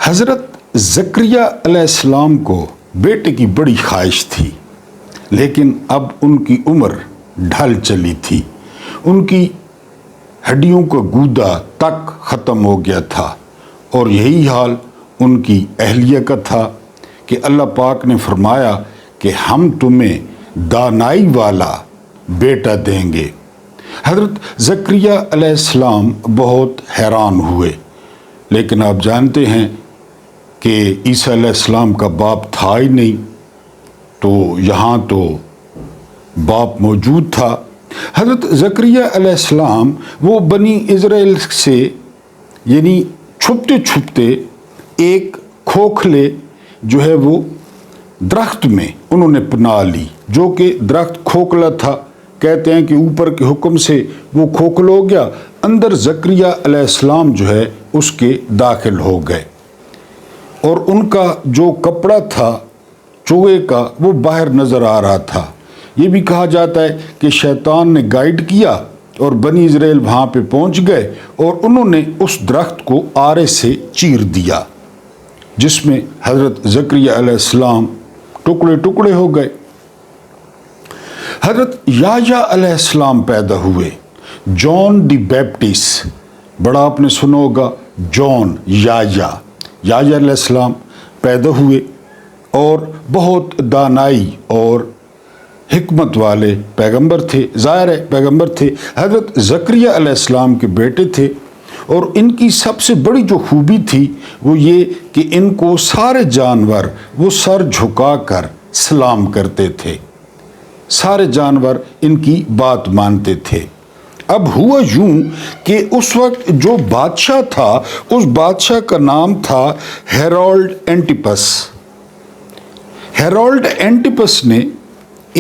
حضرت زکریا علیہ السلام کو بیٹے کی بڑی خواہش تھی، لیکن اب ان کی عمر ڈھل چلی تھی، ان کی ہڈیوں کا گودا تک ختم ہو گیا تھا، اور یہی حال ان کی اہلیہ کا تھا کہ اللہ پاک نے فرمایا کہ ہم تمہیں دانائی والا بیٹا دیں گے۔ حضرت زکریا علیہ السلام بہت حیران ہوئے، لیکن آپ جانتے ہیں کہ عیسیٰ علیہ السلام کا باپ تھا ہی نہیں، تو یہاں تو باپ موجود تھا۔ حضرت زکریا علیہ السلام وہ بنی اسرائیل سے یعنی چھپتے چھپتے ایک کھوکھلے جو ہے وہ درخت میں انہوں نے پناہ لی، جو کہ درخت کھوکھلا تھا، کہتے ہیں کہ اوپر کے حکم سے وہ کھوکھل ہو گیا، اندر زکریا علیہ السلام جو ہے اس کے داخل ہو گئے، اور ان کا جو کپڑا تھا چوہے کا وہ باہر نظر آ رہا تھا۔ یہ بھی کہا جاتا ہے کہ شیطان نے گائیڈ کیا اور بنی اسرائیل وہاں پہ پہنچ گئے اور انہوں نے اس درخت کو آرے سے چیر دیا، جس میں حضرت زکریا علیہ السلام ٹکڑے ٹکڑے ہو گئے۔ حضرت یحییٰ علیہ السلام پیدا ہوئے، جان دی بیپٹسٹ، بڑا آپ نے سنا ہوگا جان، یحییٰ علیہ السلام پیدا ہوئے، اور بہت دانائی اور حکمت والے پیغمبر تھے، ظاہر ہے پیغمبر تھے، حضرت زکریا علیہ السلام کے بیٹے تھے، اور ان کی سب سے بڑی جو خوبی تھی وہ یہ کہ ان کو سارے جانور وہ سر جھکا کر سلام کرتے تھے، سارے جانور ان کی بات مانتے تھے۔ اب ہوا یوں کہ اس وقت جو بادشاہ تھا اس بادشاہ کا نام تھا ہیرولڈ اینٹیپس۔ ہیرولڈ اینٹیپس نے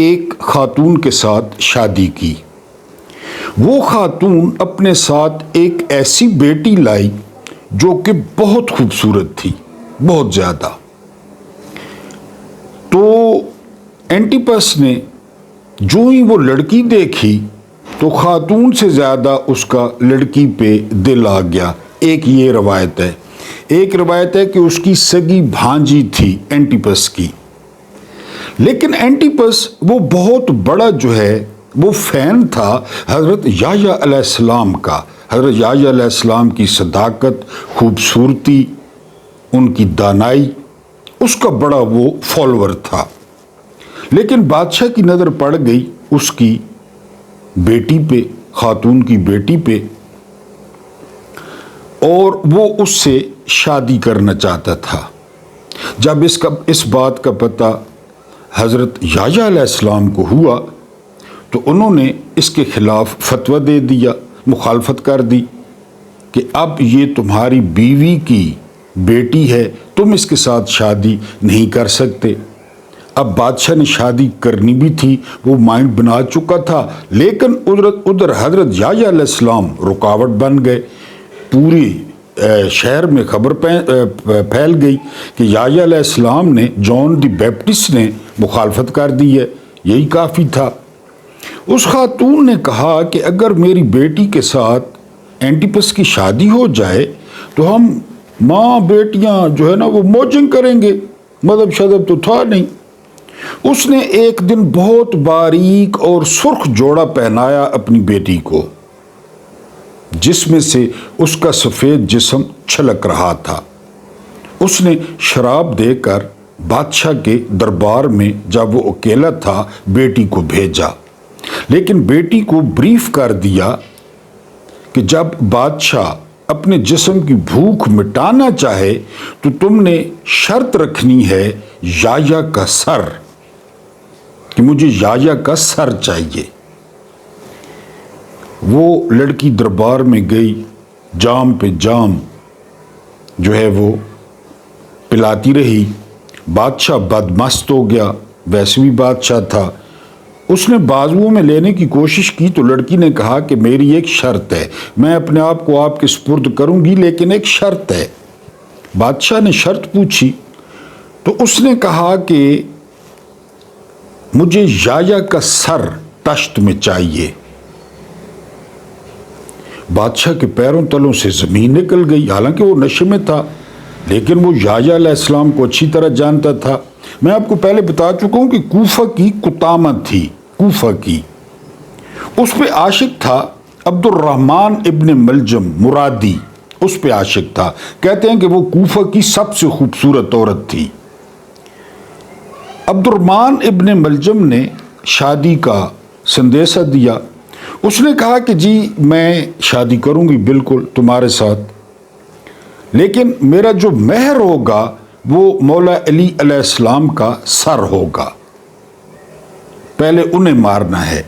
ایک خاتون کے ساتھ شادی کی۔ وہ خاتون اپنے ساتھ ایک ایسی بیٹی لائی جو کہ بہت خوبصورت تھی، بہت زیادہ۔ تو اینٹیپس نے جو ہی وہ لڑکی دیکھی تو خاتون سے زیادہ اس کا لڑکی پہ دل آ گیا۔ ایک یہ روایت ہے، ایک روایت ہے کہ اس کی سگی بھانجی تھی اینٹیپس کی، لیکن اینٹیپس وہ بہت بڑا جو ہے وہ فین تھا حضرت یحییٰ علیہ السلام کا، حضرت یحییٰ علیہ السلام کی صداقت، خوبصورتی، ان کی دانائی، اس کا بڑا وہ فالوور تھا۔ لیکن بادشاہ کی نظر پڑ گئی اس کی بیٹی پہ، خاتون کی بیٹی پہ، اور وہ اس سے شادی کرنا چاہتا تھا۔ جب اس بات کا پتہ حضرت یحییٰ علیہ السلام کو ہوا تو انہوں نے اس کے خلاف فتویٰ دے دیا، مخالفت کر دی کہ اب یہ تمہاری بیوی کی بیٹی ہے، تم اس کے ساتھ شادی نہیں کر سکتے۔ اب بادشاہ نے شادی کرنی بھی تھی، وہ مائنڈ بنا چکا تھا، لیکن ادھر حضرت یحییٰ علیہ السلام رکاوٹ بن گئے۔ پوری شہر میں خبر پھیل گئی کہ یحییٰ علیہ السلام نے، جان دی بیپٹسٹ نے مخالفت کر دی ہے، یہی کافی تھا۔ اس خاتون نے کہا کہ اگر میری بیٹی کے ساتھ اینٹیپس کی شادی ہو جائے تو ہم ماں بیٹیاں جو ہے نا وہ موجنگ کریں گے، مذہب شذب تو تھا نہیں۔ اس نے ایک دن بہت باریک اور سرخ جوڑا پہنایا اپنی بیٹی کو، جس میں سے اس کا سفید جسم چھلک رہا تھا۔ اس نے شراب دے کر بادشاہ کے دربار میں، جب وہ اکیلا تھا، بیٹی کو بھیجا، لیکن بیٹی کو بریف کر دیا کہ جب بادشاہ اپنے جسم کی بھوک مٹانا چاہے تو تم نے شرط رکھنی ہے یحییٰ کا سر، کہ مجھے یحییٰ کا سر چاہیے۔ وہ لڑکی دربار میں گئی، جام پہ جام جو ہے وہ پلاتی رہی۔ بادشاہ بدمست ہو گیا، ویسے بھی بادشاہ تھا۔ اس نے بازوؤں میں لینے کی کوشش کی تو لڑکی نے کہا کہ میری ایک شرط ہے، میں اپنے آپ کو آپ کے سپرد کروں گی، لیکن ایک شرط ہے۔ بادشاہ نے شرط پوچھی تو اس نے کہا کہ مجھے یحییٰ کا سر تشت میں چاہیے۔ بادشاہ کے پیروں تلوں سے زمین نکل گئی، حالانکہ وہ نشے میں تھا، لیکن وہ یحییٰ علیہ السلام کو اچھی طرح جانتا تھا. میں آپ کو پہلے بتا چکا ہوں کہ کوفہ کی قطامت تھی، کوفہ کی، اس پہ عاشق تھا عبد الرحمن ابن ملجم مرادی، اس پہ عاشق تھا. کہتے ہیں کہ وہ کوفہ کی سب سے خوبصورت عورت تھی. عبد الرحمن ابن ملجم نے شادی کا سندیسہ دیا. اس نے کہا کہ جی میں شادی کروں گی بالکل تمہارے ساتھ، لیکن میرا جو مہر ہوگا وہ مولا علی علیہ السلام کا سر ہوگا، پہلے انہیں مارنا ہے.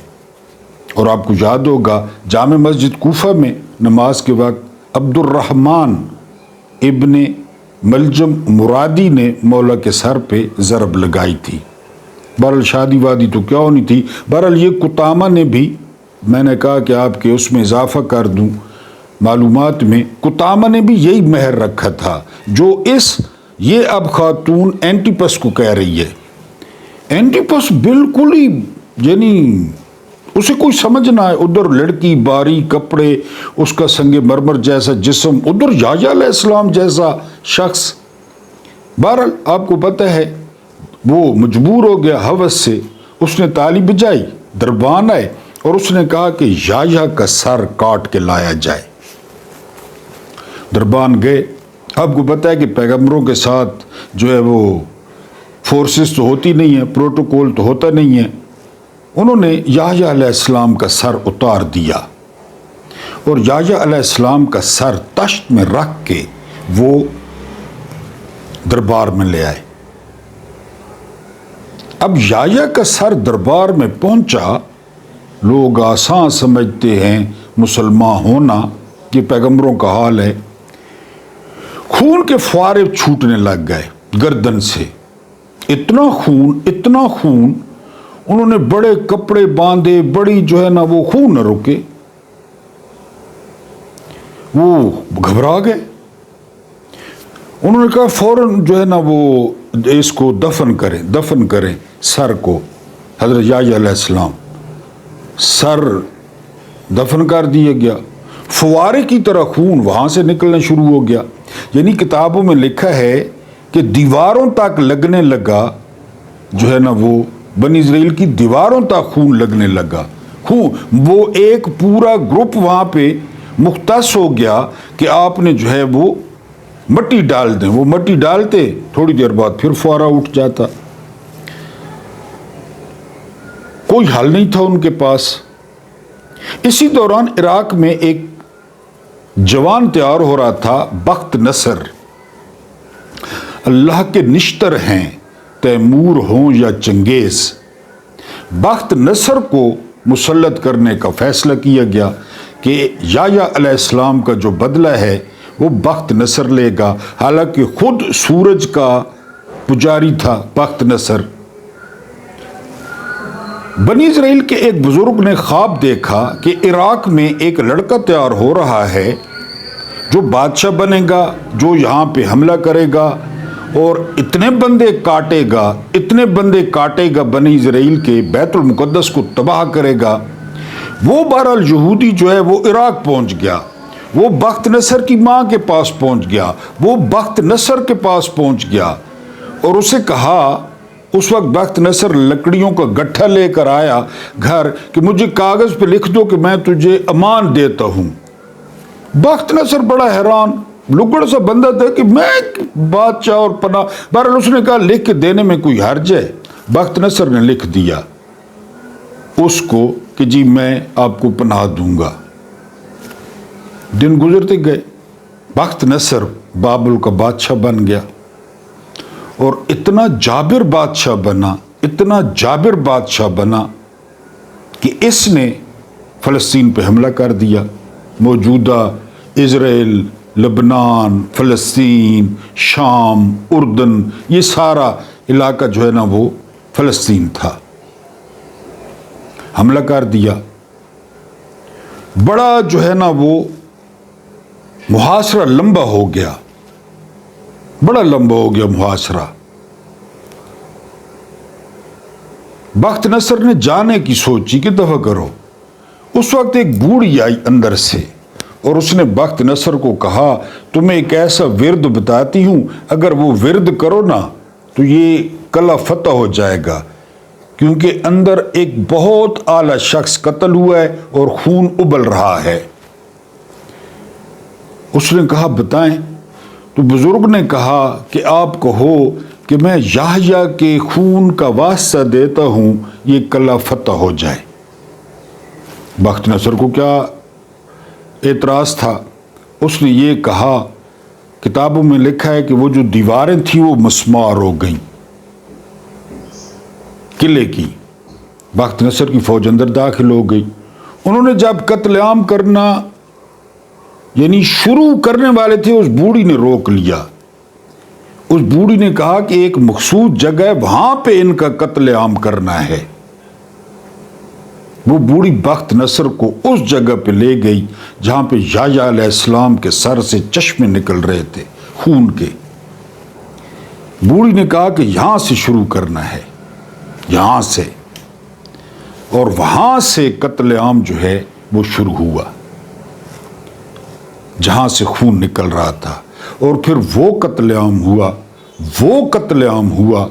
اور آپ کو یاد ہوگا جامع مسجد کوفہ میں نماز کے وقت عبد الرحمن ابن ملجم مرادی نے مولا کے سر پہ ضرب لگائی تھی. بہرحال شادی وادی تو کیا ہونی تھی. بہرحال یہ قطامہ نے بھی، میں نے کہا کہ آپ کے اس میں اضافہ کر دوں معلومات میں، قطامہ نے بھی یہی مہر رکھا تھا جو یہ اب خاتون اینٹیپس کو کہہ رہی ہے. اینٹیپس بالکل ہی یعنی اسے کوئی سمجھ نہ ہے، ادھر لڑکی باری کپڑے، اس کا سنگ مرمر جیسا جسم، ادھر یحییٰ علیہ السلام جیسا شخص. بہرحال آپ کو پتہ ہے وہ مجبور ہو گیا ہوس سے، اس نے تالی بجائی، دربان آئے اور اس نے کہا کہ یحییٰ کا سر کاٹ کے لایا جائے. دربان گئے. آپ کو پتہ ہے کہ پیغمبروں کے ساتھ جو ہے وہ فورسز تو ہوتی نہیں ہیں، پروٹوکول تو ہوتا نہیں ہے. انہوں نے یحییٰ علیہ السلام کا سر اتار دیا اور یحییٰ علیہ السلام کا سر تشت میں رکھ کے وہ دربار میں لے آئے. اب یحییٰ کا سر دربار میں پہنچا. لوگ آسان سمجھتے ہیں مسلمان ہونا، یہ پیغمبروں کا حال ہے. خون کے فوارے چھوٹنے لگ گئے گردن سے، اتنا خون. انہوں نے بڑے کپڑے باندھے، بڑی جو ہے نا وہ خون نہ رکے، وہ گھبرا گئے. انہوں نے کہا فوراً جو ہے نا وہ اس کو دفن کریں سر کو. حضرت یحییٰ علیہ السلام سر دفن کر دیا گیا. فوارے کی طرح خون وہاں سے نکلنا شروع ہو گیا. یعنی کتابوں میں لکھا ہے کہ دیواروں تک لگنے لگا، جو ہے نا وہ بنی اسرائیل کی دیواروں تک خون لگنے لگا. وہ ایک پورا گروپ وہاں پہ مختص ہو گیا کہ آپ نے جو ہے وہ مٹی ڈال دیں. وہ مٹی ڈالتے، تھوڑی دیر بعد پھر فوارہ اٹھ جاتا. کوئی حل نہیں تھا ان کے پاس. اسی دوران عراق میں ایک جوان تیار ہو رہا تھا، بخت نصر. اللہ کے نشتر ہیں تیمور ہوں یا چنگیز. بخت نصر کو مسلط کرنے کا فیصلہ کیا گیا کہ یحییٰ علیہ السلام کا جو بدلہ ہے وہ بخت نصر لے گا. حالانکہ خود سورج کا پجاری تھا بخت نصر. بنی اسرائیل کے ایک بزرگ نے خواب دیکھا کہ عراق میں ایک لڑکا تیار ہو رہا ہے جو بادشاہ بنے گا، جو یہاں پہ حملہ کرے گا اور اتنے بندے کاٹے گا بنی اسرائیل کے، بیت المقدس کو تباہ کرے گا. وہ بہرحال یہودی جو ہے وہ عراق پہنچ گیا. وہ بخت نصر کی ماں کے پاس پہنچ گیا، وہ بخت نصر کے پاس پہنچ گیا اور اسے کہا، اس وقت بخت نصر لکڑیوں کا گٹھا لے کر آیا گھر کہ مجھے کاغذ پہ لکھ دو کہ میں تجھے امان دیتا ہوں. بخت نصر بڑا حیران لگڑ سا بندہ تھا کہ میں بادشاہ اور پناہ. بہرحال اس نے کہا لکھ کے دینے میں کوئی حرج ہے. بخت نصر نے لکھ دیا اس کو کہ جی میں آپ کو پناہ دوں گا. دن گزرتے گئے، بخت نصر بابل کا بادشاہ بن گیا اور اتنا جابر بادشاہ بنا کہ اس نے فلسطین پہ حملہ کر دیا. موجودہ اسرائیل، لبنان، فلسطین، شام، اردن، یہ سارا علاقہ جو ہے نا وہ فلسطین تھا. حملہ کر دیا. بڑا جو ہے نا وہ محاصرہ لمبا ہو گیا، بڑا لمبا ہو گیا محاصرہ. بخت نصر نے جانے کی سوچی کہ دفع کرو. اس وقت ایک بوڑھی آئی اندر سے اور اس نے بخت نصر کو کہا تمہیں ایک ایسا ورد بتاتی ہوں، اگر وہ ورد کرو نا تو یہ قلعہ فتح ہو جائے گا، کیونکہ اندر ایک بہت اعلیٰ شخص قتل ہوا ہے اور خون ابل رہا ہے۔ اس نے کہا بتائیں، تو بزرگ نے کہا کہ آپ کہو کہ میں یحییٰ کے خون کا واسطہ دیتا ہوں یہ قلعہ فتح ہو جائے۔ بخت نصر کو کیا اعتراض تھا؟ اس نے یہ کہا کتابوں میں لکھا ہے کہ وہ جو دیواریں تھیں وہ مسمار ہو گئیں قلعے کی۔ بخت نصر کی فوج اندر داخل ہو گئی۔ انہوں نے جب قتل عام کرنا یعنی شروع کرنے والے تھے، اس بوڑھی نے روک لیا۔ اس بوڑھی نے کہا کہ ایک مخصوص جگہ ہے، وہاں پہ ان کا قتل عام کرنا ہے۔ وہ بوڑھی بخت نصر کو اس جگہ پہ لے گئی جہاں پہ یحییٰ علیہ السلام کے سر سے چشمے نکل رہے تھے خون کے۔ بوڑھی نے کہا کہ یہاں سے شروع کرنا ہے، یہاں سے، اور وہاں سے قتل عام جو ہے وہ شروع ہوا جہاں سے خون نکل رہا تھا۔ اور پھر وہ قتل عام ہوا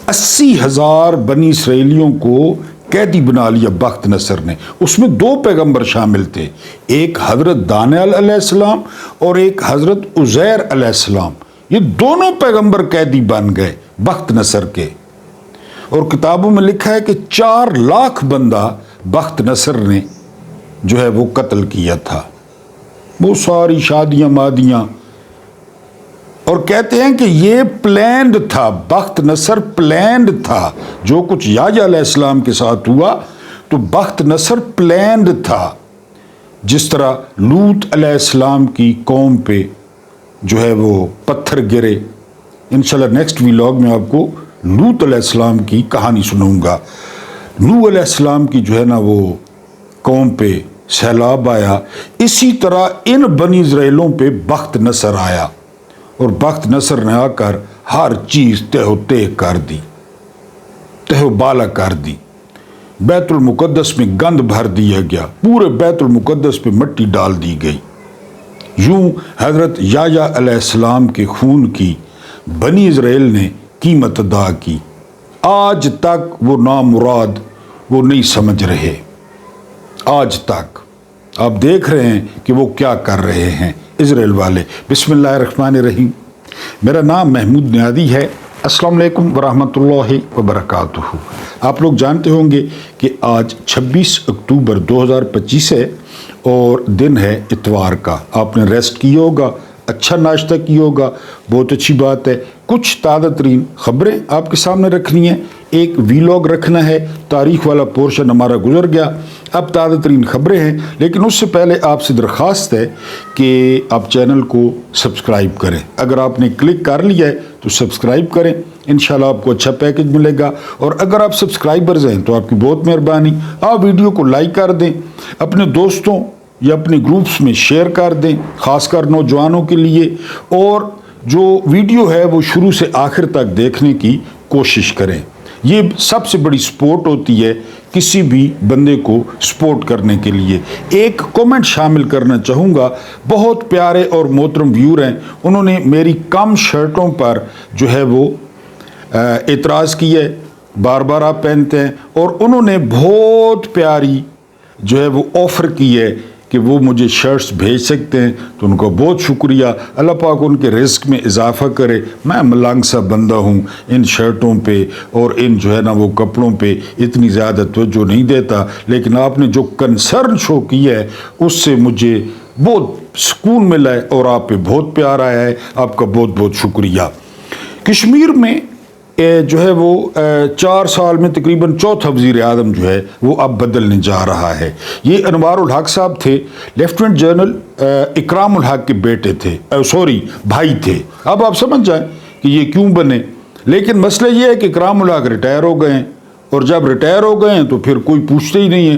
80,000 بنی اسرائیلیوں کو قیدی بنا لیا بخت نصر نے۔ اس میں 2 پیغمبر شامل تھے، ایک حضرت دانیال علیہ السلام اور ایک حضرت عزیر علیہ السلام۔ یہ دونوں پیغمبر قیدی بن گئے بخت نصر کے۔ اور کتابوں میں لکھا ہے کہ 4 لاکھ بندہ بخت نصر نے جو ہے وہ قتل کیا تھا۔ وہ ساری شادیاں مادیاں، اور کہتے ہیں کہ یہ پلینڈ تھا، بخت نصر پلینڈ تھا۔ جو کچھ یحییٰ علیہ السلام کے ساتھ ہوا تو بخت نصر پلینڈ تھا۔ جس طرح لوط علیہ السلام کی قوم پہ جو ہے وہ پتھر گرے۔ انشاءاللہ نیکسٹ ویلاگ میں آپ کو لوط علیہ السلام کی کہانی سناؤں گا۔ نوح علیہ السلام کی جو ہے نا وہ قوم پہ سیلاب آیا، اسی طرح ان بنی اسرائیلوں پہ بخت نصر آیا، اور بخت نصر نے آ کر ہر چیز تہ و تہ کر دی، تہ و بالا کر دی۔ بیت المقدس میں گند بھر دیا گیا، پورے بیت المقدس پہ مٹی ڈال دی گئی۔ یوں حضرت یحییٰ علیہ السلام کے خون کی بنی اسرائیل نے قیمت ادا کی۔ آج تک وہ نامراد وہ نہیں سمجھ رہے، آج تک آپ دیکھ رہے ہیں کہ وہ کیا کر رہے ہیں اسرائیل والے۔ بسم اللہ الرحمن الرحیم۔ میرا نام محمود نیادی ہے۔ السلام علیکم ورحمۃ اللہ وبرکاتہ۔ آپ لوگ جانتے ہوں گے کہ آج 26 اکتوبر 2025 ہے اور دن ہے اتوار کا۔ آپ نے ریسٹ کیا ہوگا، اچھا ناشتہ کیا ہوگا، بہت اچھی بات ہے۔ کچھ تازہ ترین خبریں آپ کے سامنے رکھنی ہیں، ایک ویلاگ رکھنا ہے۔ تاریخ والا پورشن ہمارا گزر گیا، اب تازہ ترین خبریں ہیں، لیکن اس سے پہلے آپ سے درخواست ہے کہ آپ چینل کو سبسکرائب کریں۔ اگر آپ نے کلک کر لیا ہے تو سبسکرائب کریں، انشاءاللہ آپ کو اچھا پیکج ملے گا۔ اور اگر آپ سبسکرائبرز ہیں تو آپ کی بہت مہربانی، آپ ویڈیو کو لائک کر دیں، اپنے دوستوں یا اپنے گروپس میں شیئر کر دیں، خاص کر نوجوانوں کے لیے، اور جو ویڈیو ہے وہ شروع سے آخر تک دیکھنے کی کوشش کریں۔ یہ سب سے بڑی سپورٹ ہوتی ہے کسی بھی بندے کو سپورٹ کرنے کے لیے۔ ایک کومنٹ شامل کرنا چاہوں گا، بہت پیارے اور محترم ویور ہیں، انہوں نے میری کم شرٹوں پر جو ہے وہ اعتراض کیا ہے، بار بار آپ پہنتے ہیں، اور انہوں نے بہت پیاری جو ہے وہ آفر کی ہے کہ وہ مجھے شرٹس بھیج سکتے ہیں، تو ان کا بہت شکریہ۔ اللہ پاک ان کے رزق میں اضافہ کرے۔ میں ملنگ سا بندہ ہوں، ان شرٹوں پہ اور ان جو ہے نا وہ کپڑوں پہ اتنی زیادہ توجہ نہیں دیتا، لیکن آپ نے جو کنسرن شو کیا ہے اس سے مجھے بہت سکون ملا ہے اور آپ پہ بہت پیار آیا ہے، آپ کا بہت بہت شکریہ۔ کشمیر میں جو ہے وہ 4 سال میں تقریباً چوتھا وزیر اعظم جو ہے وہ اب بدلنے جا رہا ہے۔ یہ انوار الحق صاحب تھے، لیفٹیننٹ جنرل اکرام الحق کے بیٹے تھے، بھائی تھے۔ اب آپ سمجھ جائیں کہ یہ کیوں بنے، لیکن مسئلہ یہ ہے کہ اکرام الحق ریٹائر ہو گئے ہیں، اور جب ریٹائر ہو گئے ہیں تو پھر کوئی پوچھتے ہی نہیں ہے،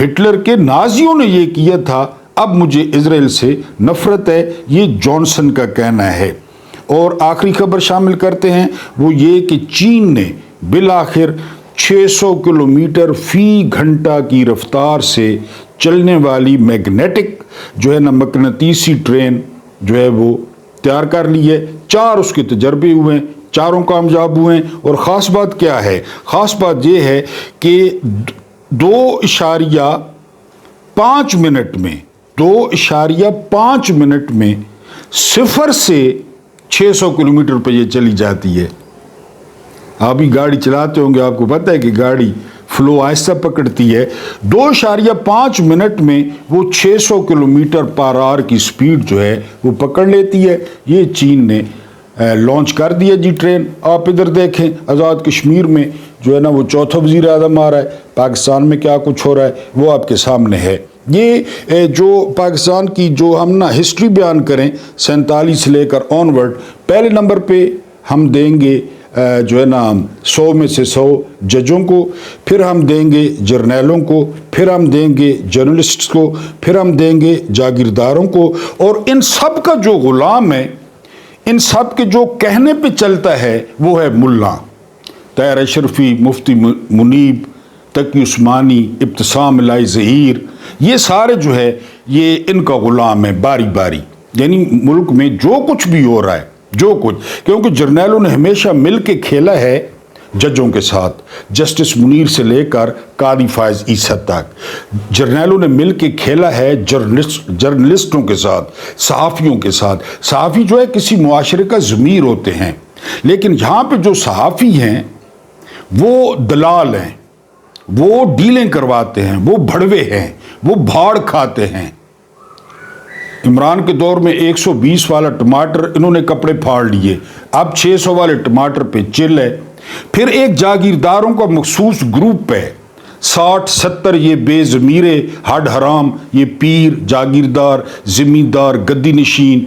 ہٹلر کے نازیوں نے یہ کیا تھا، اب مجھے اسرائیل سے نفرت ہے، یہ جانسن کا کہنا ہے۔ اور آخری خبر شامل کرتے ہیں، وہ یہ کہ چین نے بالآخر 600 کلومیٹر فی گھنٹہ کی رفتار سے چلنے والی میگنیٹک جو ہے نا مقناطیسی ٹرین جو ہے وہ تیار کر لی ہے۔ 4 اس کے تجربے ہوئے ہیں، چاروں کامیاب ہوئے ہیں۔ اور خاص بات کیا ہے؟ خاص بات یہ ہے کہ 2.5 منٹ میں 2.5 منٹ میں 0 سے 600 کلومیٹر پہ یہ چلی جاتی ہے۔ آپ بھی گاڑی چلاتے ہوں گے، آپ کو پتہ ہے کہ گاڑی فلو آہستہ پکڑتی ہے۔ 2.5 منٹ میں وہ 600 کلومیٹر پر آور کی سپیڈ جو ہے وہ پکڑ لیتی ہے۔ یہ چین نے لانچ کر دیا جی ٹرین۔ آپ ادھر دیکھیں، آزاد کشمیر میں جو ہے نا وہ چوتھا وزیر اعظم آ رہا ہے، پاکستان میں کیا کچھ ہو رہا ہے وہ آپ کے سامنے ہے۔ یہ جو پاکستان کی جو ہم نا ہسٹری بیان کریں 47 سے لے کر آنورڈ، پہلے نمبر پہ ہم دیں گے جو ہے نا 100 میں سے 100 ججوں کو، پھر ہم دیں گے جرنیلوں کو، پھر ہم دیں گے جرنلسٹس کو، پھر ہم دیں گے جاگیرداروں کو، اور ان سب کا جو غلام ہے، ان سب کے جو کہنے پہ چلتا ہے وہ ہے ملا۔ طاہر اشرفی، مفتی منیب، تقی عثمانی، ابتسام الہی ظہیر، یہ سارے جو ہے یہ ان کا غلام ہے باری باری۔ یعنی ملک میں جو کچھ بھی ہو رہا ہے، جو کچھ، کیونکہ جرنیلوں نے ہمیشہ مل کے کھیلا ہے ججوں کے ساتھ، جسٹس منیر سے لے کر قاضی فائز عیسیٰ تک، جرنیلوں نے مل کے کھیلا ہے جرنلسٹوں کے ساتھ، صحافیوں کے ساتھ۔ صحافی جو ہے کسی معاشرے کا ضمیر ہوتے ہیں، لیکن یہاں پہ جو صحافی ہیں وہ دلال ہیں، وہ ڈیلیں کرواتے ہیں، وہ بھڑوے ہیں، وہ بھاڑ کھاتے ہیں۔ عمران کے دور میں 120 والا ٹماٹر انہوں نے کپڑے پھاڑ لیے، اب 600 والے ٹماٹر پہ چل ہے۔ پھر ایک جاگیرداروں کا مخصوص گروپ ہے، 60-70 یہ بے ضمیرے ہڈ حرام، یہ پیر، جاگیردار، زمیندار، گدی نشین،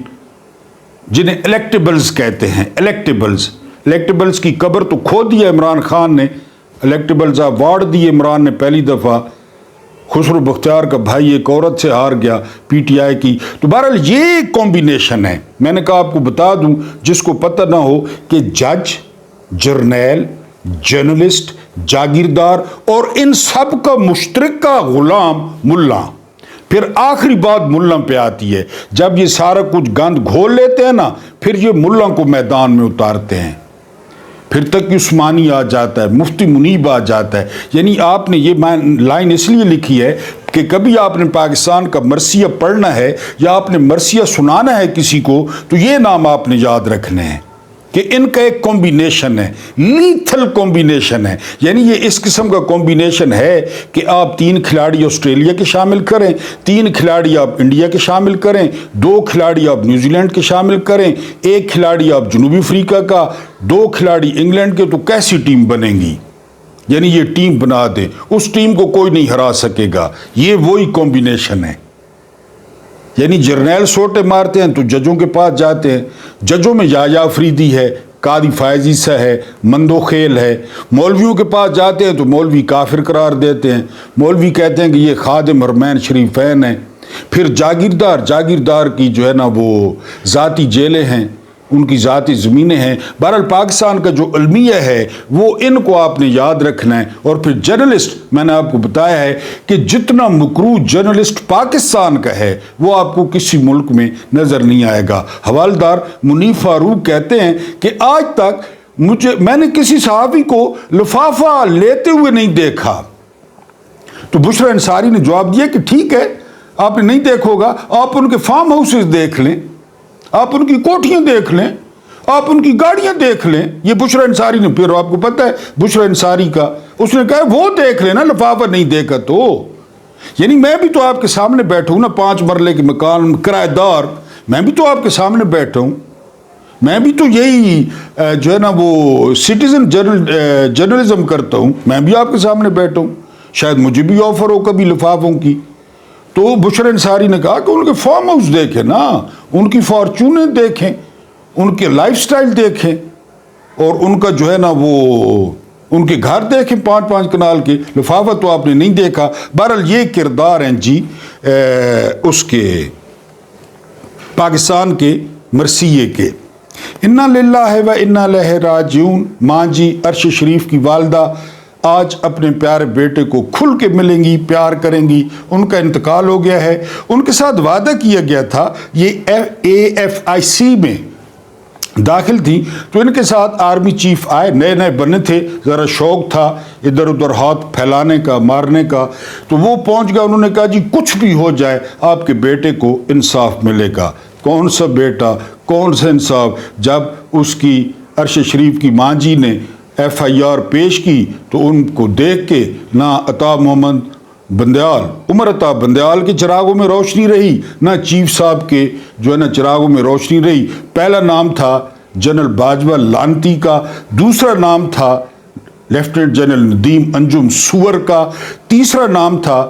جنہیں الیکٹیبلز کہتے ہیں۔ الیکٹیبلز کی قبر تو کھود دیا عمران خان نے، الیکٹیبلز اوارڈ دیے عمران نے پہلی دفعہ، خسرو بختیار کا بھائی ایک عورت سے ہار گیا پی ٹی آئی کی۔ تو بہرحال یہ کمبینیشن ہے، میں نے کہا آپ کو بتا دوں جس کو پتہ نہ ہو کہ جج، جرنیل، جرنلسٹ، جاگیردار اور ان سب کا مشترکہ غلام ملا۔ پھر آخری بات ملا پہ آتی ہے، جب یہ سارا کچھ گند گھول لیتے ہیں نا، پھر یہ ملا کو میدان میں اتارتے ہیں۔ پھر تقی عثمانی آ جاتا ہے، مفتی منیب آ جاتا ہے۔ یعنی آپ نے یہ لائن اس لیے لکھی ہے کہ کبھی آپ نے پاکستان کا مرثیہ پڑھنا ہے یا آپ نے مرثیہ سنانا ہے کسی کو، تو یہ نام آپ نے یاد رکھنے ہیں کہ ان کا ایک کمبینیشن ہے، لیتھل کمبینیشن ہے۔ یعنی یہ اس قسم کا کمبینیشن ہے کہ آپ 3 کھلاڑی آسٹریلیا کے شامل کریں، 3 کھلاڑی آپ انڈیا کے شامل کریں، 2 کھلاڑی آپ نیوزی لینڈ کے شامل کریں، 1 کھلاڑی آپ جنوبی افریقہ کا، 2 کھلاڑی انگلینڈ کے، تو کیسی ٹیم بنے گی؟ یعنی یہ ٹیم بنا دیں، اس ٹیم کو کوئی نہیں ہرا سکے گا۔ یہ وہی کمبینیشن ہے۔ یعنی جرنیل سوٹے مارتے ہیں تو ججوں کے پاس جاتے ہیں، ججوں میں یحییٰ افریدی ہے، قاضی فائز عیسیٰ ہے، مندو خیل ہے۔ مولویوں کے پاس جاتے ہیں تو مولوی کافر قرار دیتے ہیں، مولوی کہتے ہیں کہ یہ خادم حرمین شریفین ہیں۔ پھر جاگیردار کی جو ہے نا وہ ذاتی جیلیں ہیں، ان کی ذاتی زمینیں ہیں۔ بہرحال پاکستان کا جو المیہ ہے وہ ان کو آپ نے یاد رکھنا ہے۔ اور پھر جرنلسٹ، میں نے آپ کو بتایا ہے کہ جتنا مکروہ جرنلسٹ پاکستان کا ہے وہ آپ کو کسی ملک میں نظر نہیں آئے گا۔ حوالدار منیف فاروق کہتے ہیں کہ آج تک میں نے کسی صحافی کو لفافہ لیتے ہوئے نہیں دیکھا۔ تو بشرا انصاری نے جواب دیا کہ ٹھیک ہے، آپ نے نہیں دیکھو گا، آپ ان کے فارم ہاؤسز دیکھ لیں، آپ ان کی کوٹھیاں دیکھ لیں، آپ ان کی گاڑیاں دیکھ لیں۔ یہ بشرا انصاری نے، پھر آپ کو پتہ ہے بشرا انصاری کا، اس نے کہا وہ دیکھ لینا، لفافہ نہیں دیکھا تو۔ یعنی میں بھی تو آپ کے سامنے بیٹھا ہوں نا، 5 مرلے کے مکان کرایہ دار، میں بھی تو آپ کے سامنے بیٹھا ہوں، میں بھی تو یہی جو ہے نا وہ سٹیزن جرنلزم کرتا ہوں، میں بھی آپ کے سامنے بیٹھا ہوں، شاید مجھے بھی آفر ہو کبھی لفافوں کی۔ تو بشرا انصاری نے کہا کہ ان کے فارم ہاؤس دیکھیں نا، ان کی فارچونیں دیکھیں، ان کے لائف سٹائل دیکھیں، اور ان کا جو ہے نا وہ ان کے گھر دیکھیں 5-5 کنال کے، لفافہ تو آپ نے نہیں دیکھا۔ بہرحال یہ کردار ہیں جی اس کے پاکستان کے مرثیے کے۔ انا للہ و انا الیہ راجعون۔ ماں جی عرش شریف کی والدہ آج اپنے پیارے بیٹے کو کھل کے ملیں گی، پیار کریں گی، ان کا انتقال ہو گیا ہے۔ ان کے ساتھ وعدہ کیا گیا تھا، یہ AFIC میں داخل تھی تو ان کے ساتھ آرمی چیف آئے، نئے نئے بنے تھے، ذرا شوق تھا ادھر ادھر ہاتھ پھیلانے کا، مارنے کا، تو وہ پہنچ گیا۔ انہوں نے کہا جی کچھ بھی ہو جائے آپ کے بیٹے کو انصاف ملے گا۔ کون سا بیٹا، کون سا انصاف؟ جب اس کی عرش شریف کی ماں جی نے FIR پیش کی تو ان کو دیکھ کے نہ عطا محمد بندیال، عمر عطا بندیال کے چراغوں میں روشنی رہی، نہ چیف صاحب کے جو ہے نا چراغوں میں روشنی رہی۔ پہلا نام تھا جنرل باجوہ لانتی کا، دوسرا نام تھا لیفٹیننٹ جنرل ندیم انجم سور کا، تیسرا نام تھا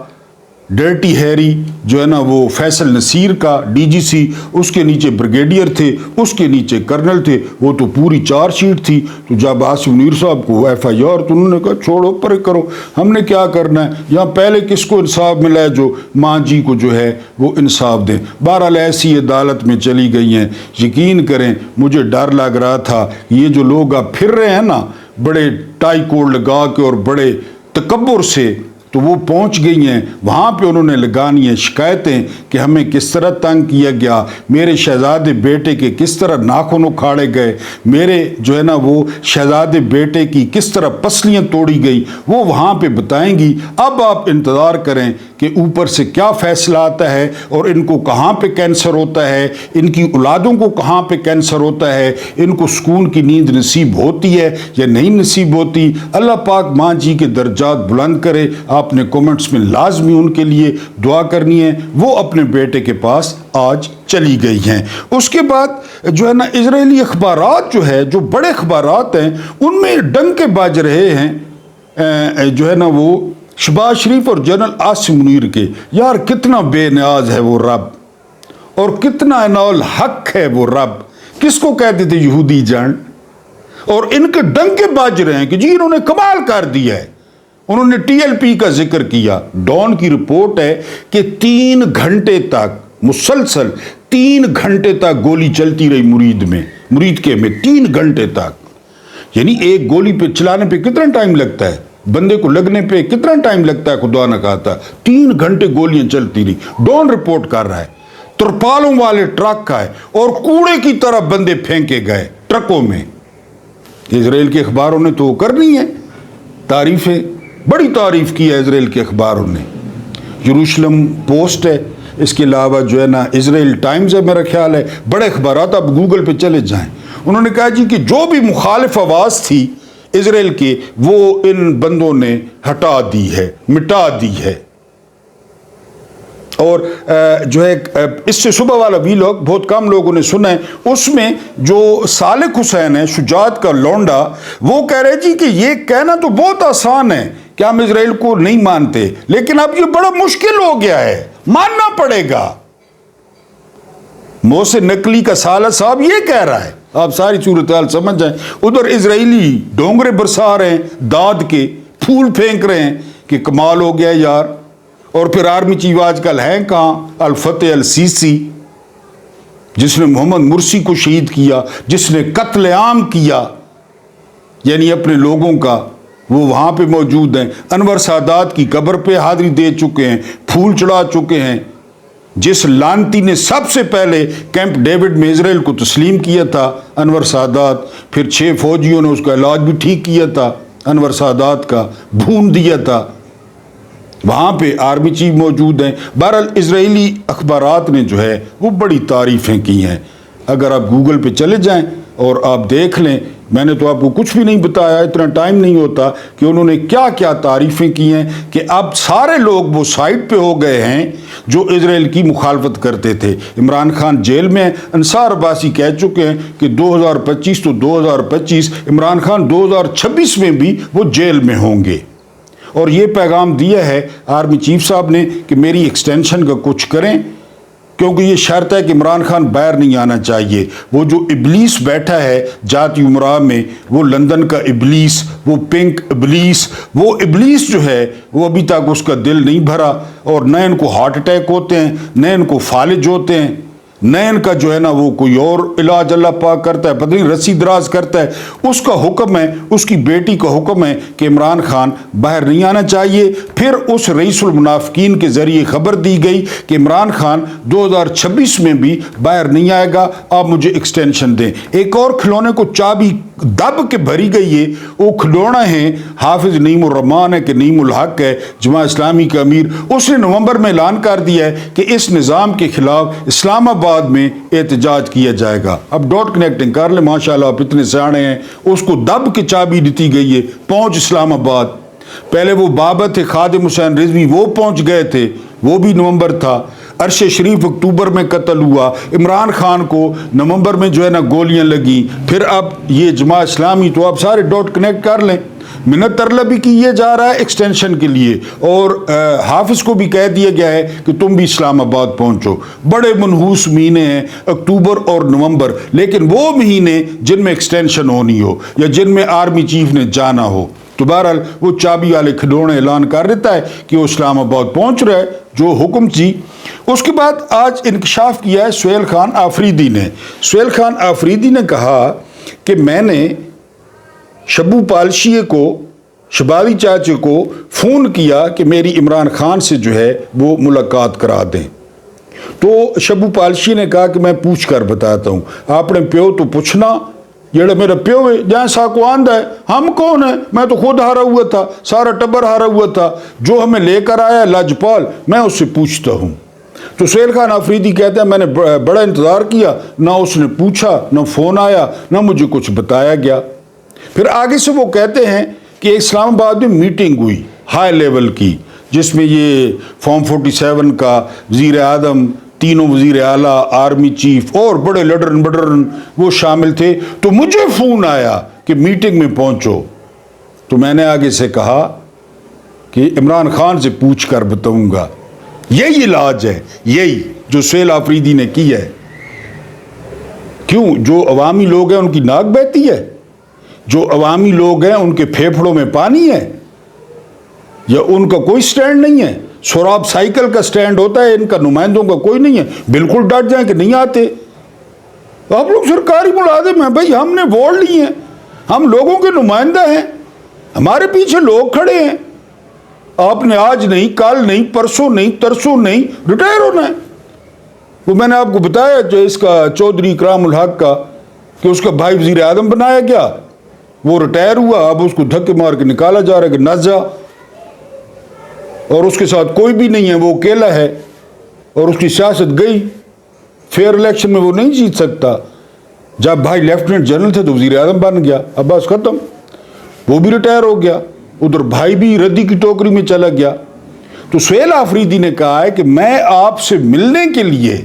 ڈرٹی ہیری جو ہے نا وہ فیصل نصیر کا DGC، اس کے نیچے بریگیڈیئر تھے، اس کے نیچے کرنل تھے، وہ تو پوری 4 شیٹ تھی۔ تو جب آصف منیر صاحب کو FIR تو انہوں نے کہا چھوڑو پرے کرو، ہم نے کیا کرنا ہے، یہاں پہلے کس کو انصاف ملا ہے جو ماں جی کو جو ہے وہ انصاف دیں۔ بہرحال ایسی عدالت میں چلی گئی ہیں۔ یقین کریں مجھے ڈر لگ رہا تھا یہ جو لوگ اب پھر رہے ہیں نا بڑے ٹائی کوڈ لگا کے اور بڑے تکبر سے، تو وہ پہنچ گئی ہیں وہاں پہ، انہوں نے لگانی ہیں شکایتیں کہ ہمیں کس طرح تنگ کیا گیا، میرے شہزادے بیٹے کے کس طرح ناخن اکھاڑے گئے، میرے جو ہے نا وہ شہزادے بیٹے کی کس طرح پسلیاں توڑی گئی، وہ وہاں پہ بتائیں گی۔ اب آپ انتظار کریں کہ اوپر سے کیا فیصلہ آتا ہے، اور ان کو کہاں پہ کینسر ہوتا ہے، ان کی اولادوں کو کہاں پہ کینسر ہوتا ہے، ان کو سکون کی نیند نصیب ہوتی ہے یا نہیں نصیب ہوتی۔ اللہ پاک ماں جی کے درجات بلند کرے۔ آپ نے کومنٹس میں لازمی ان کے لیے دعا کرنی ہے۔ وہ اپنے بیٹے کے پاس آج چلی گئی ہیں۔ اس کے بعد جو ہے نا اسرائیلی اخبارات جو ہے، جو بڑے اخبارات ہیں، ان میں ڈنکے بج رہے ہیں جو ہے نا وہ شہباز شریف اور جنرل آصف منیر کے۔ یار کتنا بے نیاز ہے وہ رب، اور کتنا عناء الحق ہے وہ رب۔ کس کو کہتے تھے یہودی جان، اور ان کے ڈنکے بج رہے ہیں کہ جی انہوں نے کمال کر دیا ہے۔ انہوں نے TLP کا ذکر کیا۔ ڈان کی رپورٹ ہے کہ 3 گھنٹے تک مسلسل 3 گھنٹے تک گولی چلتی رہی مرید کے میں 3 گھنٹے تک۔ یعنی ایک گولی پہ چلانے پہ کتنا ٹائم لگتا ہے، بندے کو لگنے پہ کتنا ٹائم لگتا ہے، خدا نہ کہتا 3 گھنٹے گولیاں چلتی رہی۔ ڈان رپورٹ کر رہا ہے ترپالوں والے ٹرک آئے اور کوڑے کی طرح بندے پھینکے گئے ٹرکوں میں۔ اسرائیل کے اخباروں نے تو کرنی ہے تعریفیں، بڑی تعریف کی ہے اسرائیل کے اخباروں نے۔ یروشلم پوسٹ ہے، اس کے علاوہ جو ہے نا اسرائیل ٹائمز ہے میرا خیال ہے، بڑے اخبارات، آپ گوگل پہ چلے جائیں۔ انہوں نے کہا جی کہ جو بھی مخالف آواز تھی اسرائیل کے، وہ ان بندوں نے ہٹا دی ہے، مٹا دی ہے۔ اور جو ہے اس سے صبح والا ویلاگ بہت کم لوگوں نے سنا ہے، اس میں جو صالح حسین ہے شجاعت کا لونڈا، وہ کہہ رہے جی کہ یہ کہنا تو بہت آسان ہے کہ ہم اسرائیل کو نہیں مانتے، لیکن اب یہ بڑا مشکل ہو گیا ہے، ماننا پڑے گا۔ محسن نقوی کا سالہ صاحب یہ کہہ رہا ہے، آپ ساری صورتحال سمجھ جائیں۔ ادھر اسرائیلی ڈونگرے برسا رہے ہیں داد کے، پھول پھینک رہے ہیں کہ کمال ہو گیا یار۔ اور پھر آرمی چیف آج کل ہیں کہاں، الفتح السیسی، جس نے محمد مرسی کو شہید کیا، جس نے قتل عام کیا یعنی اپنے لوگوں کا، وہ وہاں پہ موجود ہیں۔ انور سادات کی قبر پہ حاضری دے چکے ہیں، پھول چڑھا چکے ہیں۔ جس لانتی نے سب سے پہلے کیمپ ڈیوڈ میں اسرائیل کو تسلیم کیا تھا انور سادات، پھر 6 فوجیوں نے اس کا علاج بھی ٹھیک کیا تھا، انور سادات کا بھون دیا تھا، وہاں پہ آرمی چیف موجود ہیں۔ بہرحال اسرائیلی اخبارات نے جو ہے وہ بڑی تعریفیں کی ہیں۔ اگر آپ گوگل پہ چلے جائیں اور آپ دیکھ لیں، میں نے تو آپ کو کچھ بھی نہیں بتایا، اتنا ٹائم نہیں ہوتا کہ انہوں نے کیا کیا تعریفیں کی ہیں، کہ اب سارے لوگ وہ سائٹ پہ ہو گئے ہیں جو اسرائیل کی مخالفت کرتے تھے۔ عمران خان جیل میں، انصار عباسی کہہ چکے ہیں کہ 2025 تو 2025، عمران خان 2026 میں بھی وہ جیل میں ہوں گے۔ اور یہ پیغام دیا ہے آرمی چیف صاحب نے کہ میری ایکسٹینشن کا کچھ کریں، کیونکہ یہ شرط ہے کہ عمران خان باہر نہیں آنا چاہیے. وہ جو ابلیس بیٹھا ہے جاتی عمرہ میں، وہ لندن کا ابلیس، وہ پنک ابلیس، وہ ابلیس جو ہے وہ ابھی تک اس کا دل نہیں بھرا، اور نہ ان کو ہارٹ اٹیک ہوتے ہیں، نہ ان کو فالج ہوتے ہیں، نہ ان کا جو ہے نا وہ کوئی اور علاج اللہ پاک کرتا ہے، پتہ نہیں رسی دراز کرتا ہے. اس کا حکم ہے، اس کی بیٹی کا حکم ہے کہ عمران خان باہر نہیں آنا چاہیے. پھر اس رئیس المنافقین کے ذریعے خبر دی گئی کہ عمران خان 2026 میں بھی باہر نہیں آئے گا، آپ مجھے ایکسٹینشن دیں. ایک اور کھلونے کو چابی دب کے بھری گئی ہے، وہ کھلونا ہے حافظ نعیم الرحمان ہے کہ نعیم الحق ہے، جماعت اسلامی کا امیر. اس نے نومبر میں اعلان کر دیا ہے کہ اس نظام کے خلاف اسلام آباد میں احتجاج کیا جائے گا. اب ڈاٹ کنیکٹنگ کر لیں، ماشاءاللہ آپ اتنے سیانے ہیں. اس کو دب کے چابی دیتی گئی ہے، پہنچ اسلام آباد. پہلے وہ بابا تھے خادم حسین رضوی، وہ پہنچ گئے تھے، وہ بھی نومبر تھا. عرش شریف اکتوبر میں قتل ہوا، عمران خان کو نومبر میں جو ہے نا گولیاں لگی. پھر اب یہ جماعت اسلامی، تو آپ سارے ڈاٹ کنیکٹ کر لیں. منت ترلہ بھی کیے جا رہا ہے ایکسٹینشن کے لیے، اور حافظ کو بھی کہہ دیا گیا ہے کہ تم بھی اسلام آباد پہنچو. بڑے منحوس مہینے ہیں اکتوبر اور نومبر، لیکن وہ مہینے جن میں ایکسٹینشن ہونی ہو یا جن میں آرمی چیف نے جانا ہو. تو بہرحال وہ چابی والے کھلونے اعلان کر دیتا ہے کہ وہ اسلام آباد پہنچ رہا ہے، جو حکم تھی. اس کے بعد آج انکشاف کیا ہے سہیل خان آفریدی نے. سہیل خان آفریدی نے کہا کہ میں نے شبو پالشیے کو، شبالی چاچے کو فون کیا کہ میری عمران خان سے جو ہے وہ ملاقات کرا دیں. تو شبو پالشی نے کہا کہ میں پوچھ کر بتاتا ہوں. آپ نے پیو تو پوچھنا، جڑا میرا پیو ہے جیسا کو آندہ ہے، ہم کون ہیں؟ میں تو خود ہارا ہوا تھا، سارا ٹبر ہارا ہوا تھا، جو ہمیں لے کر آیا لاجپال، میں اس سے پوچھتا ہوں. تو سہیل خان آفریدی کہتے ہیں میں نے بڑا انتظار کیا، نہ اس نے پوچھا، نہ فون آیا، نہ مجھے کچھ بتایا گیا. پھر آگے سے وہ کہتے ہیں کہ اسلام آباد میں میٹنگ ہوئی ہائی لیول کی، جس میں یہ فارم 47 کا وزیر اعظم، تینوں وزیر اعلیٰ، آرمی چیف اور بڑے لیڈرن وہ شامل تھے. تو مجھے فون آیا کہ میٹنگ میں پہنچو. تو میں نے آگے سے کہا کہ عمران خان سے پوچھ کر بتاؤں گا. یہی علاج ہے، یہی جو سہیل آفریدی نے کی ہے. کیوں؟ جو عوامی لوگ ہیں ان کی ناک بہتی ہے، جو عوامی لوگ ہیں ان کے پھیپھڑوں میں پانی ہے، یا ان کا کوئی سٹینڈ نہیں ہے. سوراب سائیکل کا سٹینڈ ہوتا ہے، ان کا نمائندوں کا کوئی نہیں ہے. بالکل ڈٹ جائیں کہ نہیں آتے. آپ لوگ سرکاری ملازم ہیں بھائی، ہم نے ووٹ لی ہیں، ہم لوگوں کے نمائندہ ہیں، ہمارے پیچھے لوگ کھڑے ہیں. آپ نے آج نہیں، کل نہیں، پرسوں نہیں، ترسوں نہیں ریٹائر ہونا ہے. وہ میں نے آپ کو بتایا جو اس کا چودھری اکرام الحق کا، کہ اس کا بھائی وزیر اعظم بنایا گیا، وہ ریٹائر ہوا، اب اس کو دھکے مار کے نکالا جا رہا ہے کہ نس جا. اور اس کے ساتھ کوئی بھی نہیں ہے، وہ اکیلا ہے، اور اس کی سیاست گئی. فیئر الیکشن میں وہ نہیں جیت سکتا. جب بھائی لیفٹیننٹ جنرل تھے تو وزیر اعظم بن گیا، اب بس ختم. وہ بھی ریٹائر ہو گیا، ادھر بھائی بھی ردی کی ٹوکری میں چلا گیا. تو سہیل آفریدی نے کہا ہے کہ میں آپ سے ملنے کے لیے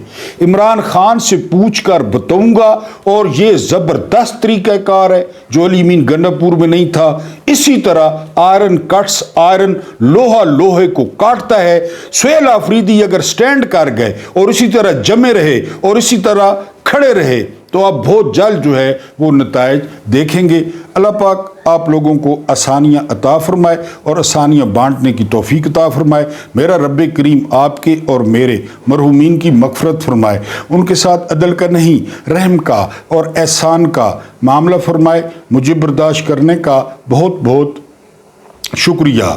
عمران خان سے پوچھ کر بتاؤں گا، اور یہ زبردست طریقہ کار ہے جو علی امین گنڈاپور میں نہیں تھا. اسی طرح آئرن کٹس آئرن، لوہا لوہے کو کاٹتا ہے. سہیل آفریدی اگر سٹینڈ کر گئے اور اسی طرح جمے رہے اور اسی طرح کھڑے رہے تو آپ بہت جلد جو ہے وہ نتائج دیکھیں گے. اللہ پاک آپ لوگوں کو آسانیاں عطا فرمائے اور آسانیاں بانٹنے کی توفیق عطا فرمائے. میرا رب کریم آپ کے اور میرے مرحومین کی مغفرت فرمائے، ان کے ساتھ عدل کا نہیں رحم کا اور احسان کا معاملہ فرمائے. مجھے برداشت کرنے کا بہت بہت شکریہ.